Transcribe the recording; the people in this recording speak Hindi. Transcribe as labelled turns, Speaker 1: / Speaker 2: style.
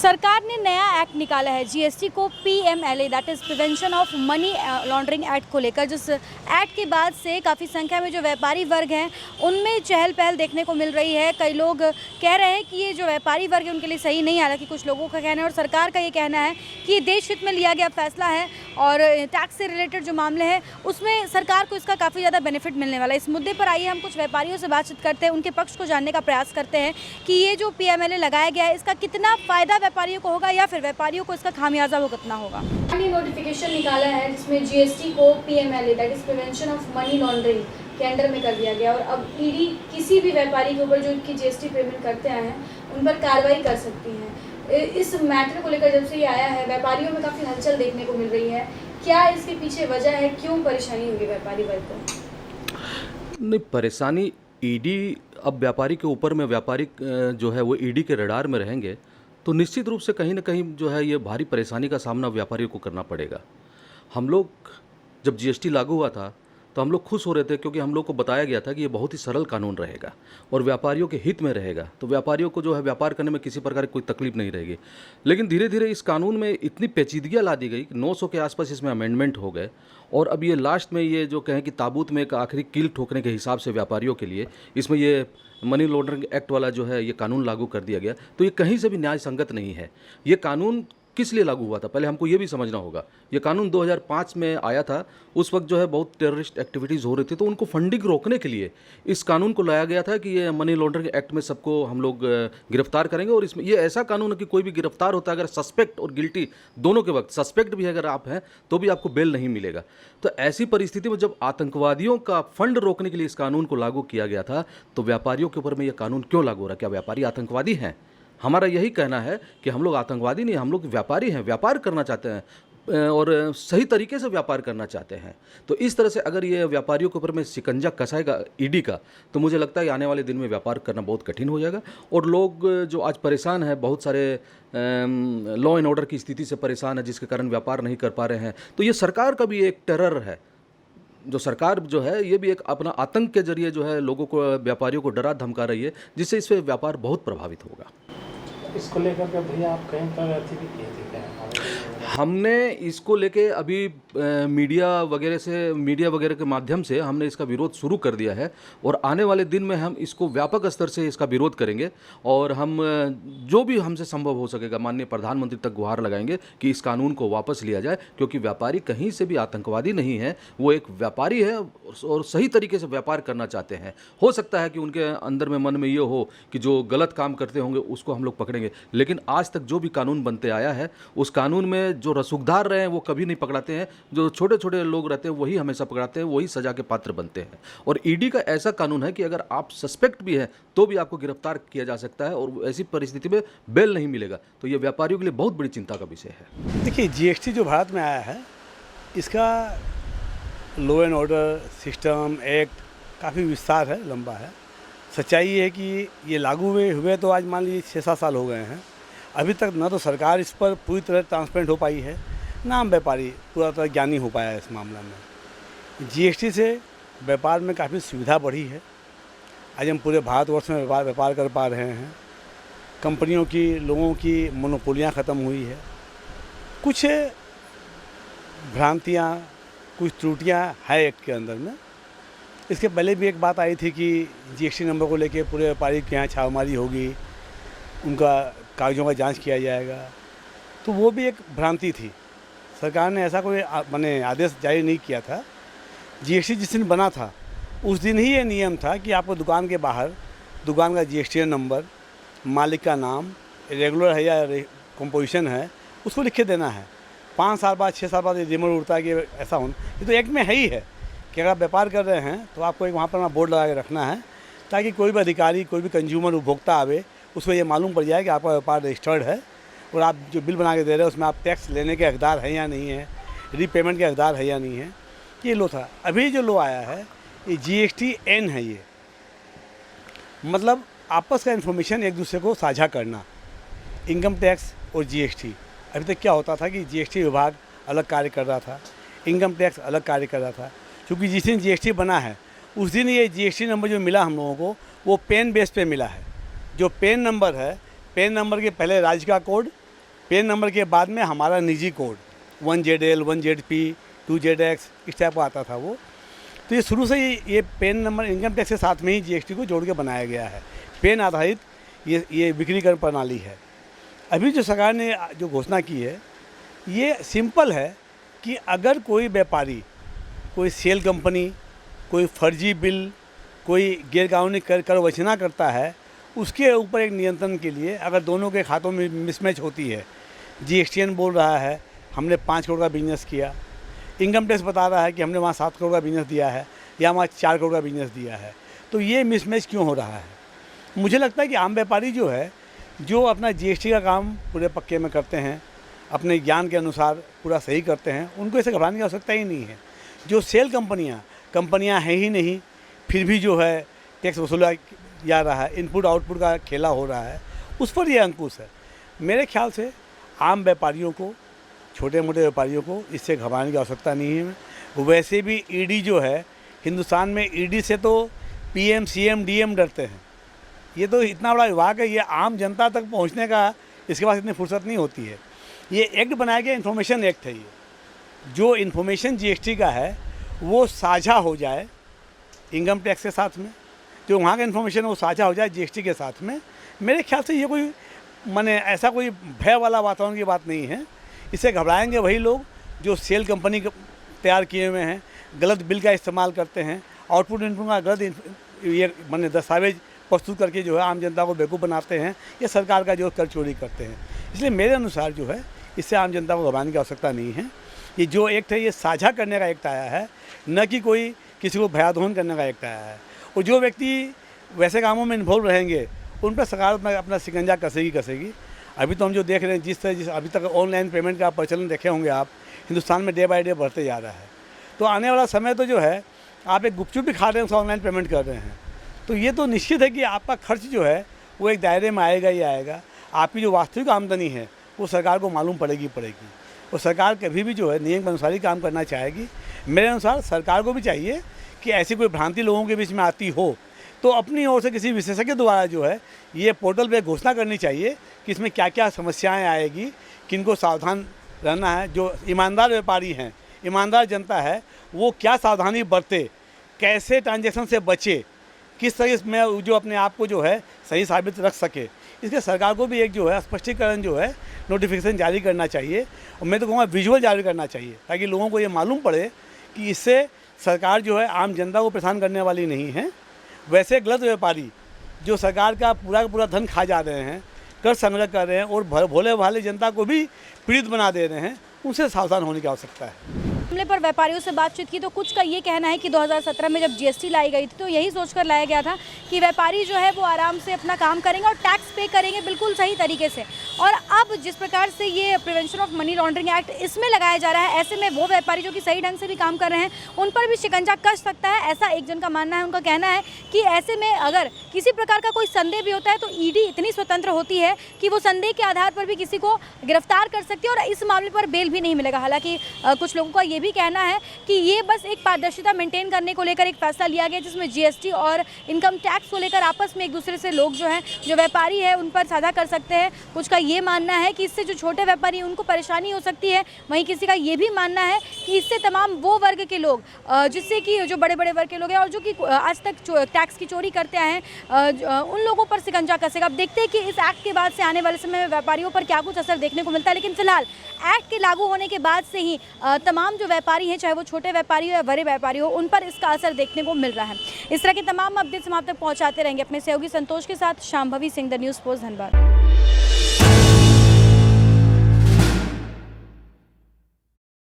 Speaker 1: सरकार ने नया एक्ट निकाला है जीएसटी को PMLA that is prevention of money laundering act को लेकर। जिस एक्ट के बाद से काफ़ी संख्या में जो व्यापारी वर्ग हैं उनमें चहल पहल देखने को मिल रही है। कई लोग कह रहे हैं कि ये जो व्यापारी वर्ग है उनके लिए सही नहीं, हालांकि कुछ लोगों का कहना है और सरकार का ये कहना है कि ये देश हित में लिया गया फैसला है और टैक्स से रिलेटेड जो मामले हैं उसमें सरकार को इसका काफ़ी ज़्यादा बेनिफिट मिलने वाला है। इस मुद्दे पर आइए हम कुछ व्यापारियों से बातचीत करते हैं, उनके पक्ष को जानने का प्रयास करते हैं कि ये जो पीएमएलए लगाया गया है इसका कितना फ़ायदा व्यापारियों को होगा या फिर व्यापारियों को इसका खामियाजा भुगतना होगा। नोटिफिकेशन निकाला है जिसमें जीएसटी को PMLA that is prevention of money laundering के अंडर में कर दिया गया और अब ईडी किसी भी व्यापारी के ऊपर जो इनकी जीएसटी पेमेंट करते आए हैं उन पर कार्रवाई कर सकती है। इस मैटर को लेकर जब से ये आया है व्यापारियों में काफ़ी हलचल देखने को मिल रही है। क्या इसके पीछे वजह है, क्यों परेशानी होगी व्यापारी वर्ग को?
Speaker 2: नहीं, परेशानी ईडी अब व्यापारी के ऊपर में व्यापारी जो है वो ईडी के रडार में रहेंगे तो निश्चित रूप से कहीं ना कहीं जो है ये भारी परेशानी का सामना व्यापारियों को करना पड़ेगा। हम लोग जब जीएसटी लागू हुआ था तो हम लोग खुश हो रहे थे क्योंकि हम लोग को बताया गया था कि ये बहुत ही सरल कानून रहेगा और व्यापारियों के हित में रहेगा, तो व्यापारियों को जो है व्यापार करने में किसी प्रकार की कोई तकलीफ नहीं रहेगी। लेकिन धीरे धीरे इस कानून में इतनी पेचीदगियाँ ला दी गई कि 900 के आसपास इसमें अमेंडमेंट हो गए और अब ये लास्ट में ये जो कहें कि ताबूत में एक आखिरी कील ठोकने के हिसाब से व्यापारियों के लिए इसमें ये मनी लॉन्ड्रिंग एक्ट वाला जो है ये कानून लागू कर दिया गया। तो ये कहीं से भी न्याय संगत नहीं है। ये कानून किस लिए लागू हुआ था पहले हमको ये भी समझना होगा। ये कानून 2005 में आया था, उस वक्त जो है बहुत टेररिस्ट एक्टिविटीज़ हो रही थी तो उनको फंडिंग रोकने के लिए इस कानून को लाया गया था कि ये मनी लॉन्ड्रिंग एक्ट में सबको हम लोग गिरफ्तार करेंगे। और इसमें ये ऐसा कानून है कि कोई भी गिरफ्तार होता है अगर सस्पेक्ट और गिल्टी दोनों के वक्त, सस्पेक्ट भी अगर आप हैं तो भी आपको बेल नहीं मिलेगा। तो ऐसी परिस्थिति में जब आतंकवादियों का फंड रोकने के लिए इस कानून को लागू किया गया था तो व्यापारियों के ऊपर में यह कानून क्यों लागू हो रहा है? क्या व्यापारी आतंकवादी हैं? हमारा यही कहना है कि हम लोग आतंकवादी नहीं, हम लोग व्यापारी हैं, व्यापार करना चाहते हैं और सही तरीके से व्यापार करना चाहते हैं। तो इस तरह से अगर ये व्यापारियों के ऊपर में शिकंजा कसाएगा ईडी का तो मुझे लगता है आने वाले दिन में व्यापार करना बहुत कठिन हो जाएगा। और लोग जो आज परेशान हैं, बहुत सारे लॉ एंड ऑर्डर की स्थिति से परेशान है जिसके कारण व्यापार नहीं कर पा रहे हैं, तो ये सरकार का भी एक टेरर है। जो सरकार जो है ये भी एक अपना आतंक के जरिए जो है लोगों को, व्यापारियों को डरा धमका रही है जिससे इस पर व्यापार बहुत प्रभावित होगा।
Speaker 3: इसको लेकर के भैया आप कहीं पर रहती भी किए थे क्या?
Speaker 2: हमने इसको लेके अभी मीडिया वगैरह के माध्यम से हमने इसका विरोध शुरू कर दिया है और आने वाले दिन में हम इसको व्यापक स्तर से इसका विरोध करेंगे और हम जो भी हमसे संभव हो सकेगा माननीय प्रधानमंत्री तक गुहार लगाएंगे कि इस कानून को वापस लिया जाए, क्योंकि व्यापारी कहीं से भी आतंकवादी नहीं है, वो एक व्यापारी है और सही तरीके से व्यापार करना चाहते हैं। हो सकता है कि उनके अंदर में मन में ये हो कि जो गलत काम करते होंगे उसको हम लोग पकड़ेंगे, लेकिन आज तक जो भी कानून बनते आया है उस कानून में जो रसूखदार रहे हैं वो कभी नहीं पकड़ाते हैं, जो छोटे छोटे लोग रहते हैं वही हमेशा पकड़ाते हैं, वही सजा के पात्र बनते हैं। और ईडी का ऐसा कानून है कि अगर आप सस्पेक्ट भी हैं तो भी आपको गिरफ्तार किया जा सकता है और ऐसी परिस्थिति में बेल नहीं मिलेगा। तो ये व्यापारियों के लिए बहुत बड़ी चिंता का विषय है।
Speaker 4: देखिए, जीएसटी जो भारत में आया है इसका law and order system act काफ़ी विस्तार है, लंबा है। सच्चाई ये है कि ये लागू हुए तो आज मान लीजिए 6-7 साल हो गए हैं। अभी तक ना तो सरकार इस पर पूरी तरह ट्रांसपेरेंट हो पाई है, ना हम व्यापारी पूरा तरह ज्ञानी हो पाया है इस मामला में। जीएसटी से व्यापार में काफ़ी सुविधा बढ़ी है। आज हम पूरे भारतवर्ष में व्यापार कर पा रहे हैं। कंपनियों की, लोगों की मोनोपोलियाँ ख़त्म हुई है। कुछ भ्रांतियाँ, कुछ त्रुटियाँ है एक्ट के अंदर में। इसके पहले भी एक बात आई थी कि जीएसटी नंबर को लेके पूरे व्यापारी के यहाँ छापेमारी होगी, उनका कागजों का जांच किया जाएगा, तो वो भी एक भ्रांति थी। सरकार ने ऐसा कोई आदेश जारी नहीं किया था। जीएसटी जिस दिन बना था उस दिन ही ये नियम था कि आपको दुकान के बाहर दुकान का जीएसटी नंबर, मालिक का नाम, रेगुलर है या कंपोजिशन है, उसको लिख के देना है। 5 साल बाद, 6 साल बाद ये रिमोट उड़ता है कि ऐसा होना, ये तो एक्ट में है ही है कि अगर आप व्यापार कर रहे हैं तो आपको एक वहाँ पर बोर्ड लगा के रखना है ताकि कोई भी अधिकारी, कोई भी कंज्यूमर, उपभोक्ता आवे उसको ये मालूम पड़ जाए कि आपका व्यापार रजिस्टर्ड है और आप जो बिल बना के दे रहे हैं उसमें आप टैक्स लेने के हकदार हैं या नहीं है, रीपेमेंट के हकदार है या नहीं है। ये लो था। अभी जो लो आया है ये GSTN है। ये मतलब आपस का इन्फॉर्मेशन एक दूसरे को साझा करना, इनकम टैक्स और जीएसटी। अभी तक क्या होता था कि जीएसटी विभाग अलग कार्य कर रहा था, इनकम टैक्स अलग कार्य कर रहा था। क्योंकि जिस दिन जीएसटी बना है उस दिन ये जीएसटी नंबर जो मिला हम लोगों को वो पेन बेस पे मिला है। जो पेन नंबर है, पेन नंबर के पहले राज्य का कोड, पेन नंबर के बाद में हमारा निजी कोड 1ZL 1ZP 2ZX इस टाइप का आता था वो। तो ये शुरू से ही ये पेन नंबर इनकम टैक्स के साथ में ही GST को जोड़ के बनाया गया है। पेन आधारित ये विक्रीकरण प्रणाली है। अभी जो सरकार ने जो घोषणा की है ये सिंपल है कि अगर कोई व्यापारी, कोई सेल कंपनी, कोई फर्जी बिल, कोई गैरकानूनी कर वसूली करता है, उसके ऊपर एक नियंत्रण के लिए अगर दोनों के खातों में मिसमैच होती है, GSTN बोल रहा है हमने 5 करोड़ का बिजनेस किया, इनकम टैक्स बता रहा है कि हमने वहाँ 7 करोड़ का बिजनेस दिया है या वहाँ 4 करोड़ का बिजनेस दिया है, तो ये मिसमैच क्यों हो रहा है? मुझे लगता है कि आम व्यापारी जो है, जो अपना GST का काम पूरे पक्के में करते हैं, अपने ज्ञान के अनुसार पूरा सही करते हैं, उनको ऐसे घबराने की आवश्यकता ही नहीं है। जो सेल कंपनियाँ हैं ही नहीं, फिर भी जो है टैक्स वसूला जा रहा है, इनपुट आउटपुट का खेला हो रहा है, उस पर यह अंकुश है। मेरे ख्याल से आम व्यापारियों को, छोटे मोटे व्यापारियों को इससे घबराने की आवश्यकता नहीं है। वैसे भी ईडी जो है, हिंदुस्तान में ईडी से तो PM, CM, DM डरते हैं। ये तो इतना बड़ा विभाग है, ये आम जनता तक पहुंचने का इसके पास इतनी फुर्सत नहीं होती है। ये एक्ट बनाया गया इन्फॉर्मेशन एक्ट है। ये जो इन्फॉर्मेशन GST का है वो साझा हो जाए इनकम टैक्स के साथ में, जो वहाँ का इन्फॉर्मेशन वो साझा हो जाए GST के साथ में। मेरे ख्याल से ये कोई माने ऐसा कोई भय वाला वातावरण की बात नहीं है। इससे घबराएंगे वही लोग जो सेल कंपनी तैयार किए हुए हैं, गलत बिल का इस्तेमाल करते हैं, आउटपुट इनपुट का गलत ये माने दस्तावेज प्रस्तुत करके जो है आम जनता को बेवकूफ़ बनाते हैं, या सरकार का जो कर चोरी करते हैं। इसलिए मेरे अनुसार जो है इससे आम जनता को घबराने की आवश्यकता नहीं है। ये जो एक्ट है ये साझा करने का एक्ट आया है, न कि कोई किसी को भयादोहन करने का एक्ट आया है। और जो व्यक्ति वैसे कामों में इन्वॉल्व रहेंगे उन पर सरकार अपना शिकंजा कसेगी। अभी तो हम जो देख रहे हैं, जिस अभी तक ऑनलाइन पेमेंट का प्रचलन देखे होंगे आप, हिंदुस्तान में डे बाय डे बढ़ते जा रहा है। तो आने वाला समय तो जो है, आप एक गुपचुप भी खा रहे हैं उसका ऑनलाइन पेमेंट कर रहे हैं, तो ये तो निश्चित है कि आपका खर्च जो है वो एक दायरे में आएगा ही आएगा। आपकी जो वास्तविक आमदनी है वो सरकार को मालूम पड़ेगी। और सरकार कभी भी जो है नियम के अनुसार ही काम करना चाहेगी। मेरे अनुसार सरकार को भी चाहिए कि ऐसी कोई भ्रांति लोगों के बीच में आती हो तो अपनी ओर से किसी विशेषज्ञ द्वारा जो है ये पोर्टल पे घोषणा करनी चाहिए कि इसमें क्या क्या समस्याएं आएगी, किनको सावधान रहना है। जो ईमानदार व्यापारी हैं, ईमानदार जनता है, वो क्या सावधानी बरते, कैसे ट्रांजैक्शन से बचे, किस तरह में जो अपने आप को जो है सही साबित रख सके। इसके सरकार को भी एक जो है स्पष्टीकरण जो है नोटिफिकेशन जारी करना चाहिए। और मैं तो कहूँगा विजुअल जारी करना चाहिए, ताकि लोगों को ये मालूम पड़े कि इससे सरकार जो है आम जनता को परेशान करने वाली नहीं है। वैसे गलत व्यापारी जो सरकार का पूरा धन खा जा रहे हैं, कर संग्रह कर रहे हैं और भोले भाले जनता को भी पीड़ित बना दे रहे हैं, उनसे सावधान होने की आवश्यकता है।
Speaker 1: मामले पर व्यापारियों से बातचीत की तो कुछ का ये कहना है कि 2017 में जब GST लाई गई थी तो यही सोचकर लाया गया था कि व्यापारी जो है वो आराम से अपना काम करेंगे और टैक्स पे करेंगे बिल्कुल सही तरीके से। और अब जिस प्रकार से ये prevention of money laundering act इसमें लगाया जा रहा है, ऐसे में वो व्यापारी जो कि सही ढंग से भी काम कर रहे हैं उन पर भी शिकंजा कस सकता है, ऐसा एक जन का मानना है। उनका कहना है कि ऐसे में अगर किसी प्रकार का कोई संदेह भी होता है तो ईडी इतनी स्वतंत्र होती है कि वो संदेह के आधार पर भी किसी को गिरफ्तार कर सकती है और इस मामले पर बेल भी नहीं मिलेगा। हालांकि कुछ लोगों का ये भी कहना है कि ये बस एक पारदर्शिता मेंटेन करने को लेकर एक फैसला लिया गया, जिसमें GST और इनकम टैक्स को लेकर आपस में एक दूसरे से लोग जो हैं, जो व्यापारी है, उन पर साझा कर सकते हैं। कुछ का ये मानना है कि इससे जो छोटे व्यापारी हैं उनको परेशानी हो सकती है। वहीं किसी का ये भी मानना है कि इससे तमाम वो वर्ग के लोग, जिससे कि जो बड़े बड़े वर्ग के लोग हैं और जो कि आज तक टैक्स की चोरी करते आए हैं, उन लोगों पर शिकंजा कसेगा। अब देखते हैं कि इस एक्ट के बाद से आने वाले समय में व्यापारियों पर क्या कुछ असर देखने को मिलता है। लेकिन फिलहाल एक्ट के लागू होने के बाद से ही तमाम जो व्यापारी हैं, चाहे वो छोटे व्यापारी हो या बड़े व्यापारी हो, उन पर इसका असर देखने को मिल रहा है। इस तरह के तमाम अपडेट्स हम आप तक पहुंचाते रहेंगे अपने सहयोगी संतोष के साथ। Shambhavi Singh, the news post, Dhanbad.